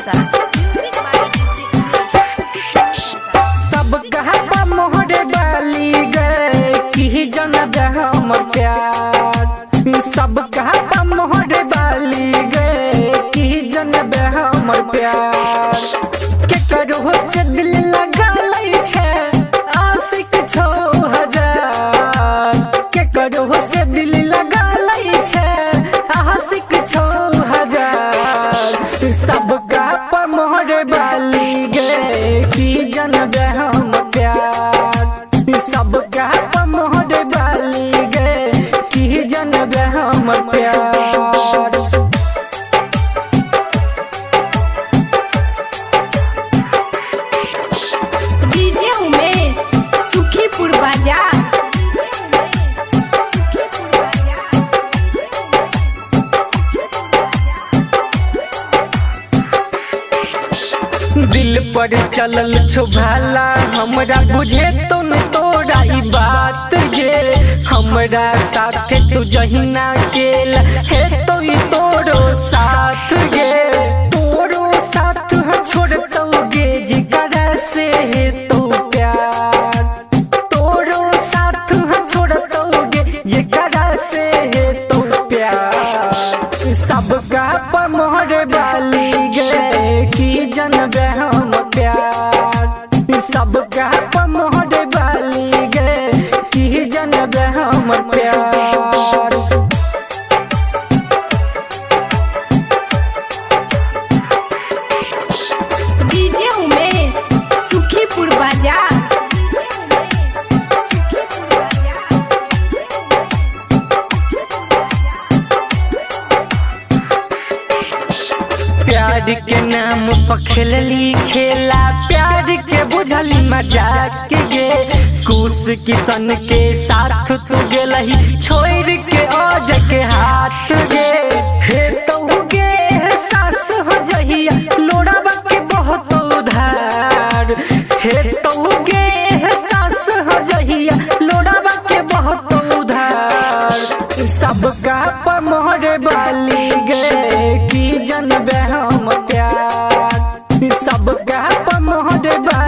सब कहबा मोहरे बाली गए कि जनबे हम प्यार। सब कहबा मोहरे बाली गए कि जनबे हमर प्यार। के करो से दिल लगा लै छे आशिक 6000। के करो से दिल लगा लै छे आशिक 6000। सब कहबा मोहरे बाली गए कि जनबे हम प्यार। सब कहबा मोहरे बाली गए कि जनबे हम प्यार। डीजे उमेश सुखीपुर बाजार। दिल पर चलल छो भाला हमरा बुझे तो न तोरा ई बात गे। हमरा साथे तू जहिना केल हे तो ई तोरो साथ गे। तोरो साथ ह छोड़तौ गे जिगरा से हे तो प्यार। तोरो साथ ह छोड़तौ गे जिगरा से हे तो प्यार। सब कहबा मोहरे बाली गए कि जनबे हम प्यार। सब कहबा मोहरे बाली गए कि जनबे हम प्यार। डीजे उमेश सुखीपुर बाजार। प्यार के नाम पर खेलली खेला प्यार के बुझली मजाक गे। कुश किशन के साथ तू गेलही छोड़ के अज के हाथ गे। हे तो गे सास हो जहिया लोड़ाबा के बहुत उधार। हे तो गे सास हो जहिया लोड़ाबा के बहुत उधार। सब कहबा मोहरे बाली गए कि जनबे हम प्यार। सब कहबा मोहरे बाली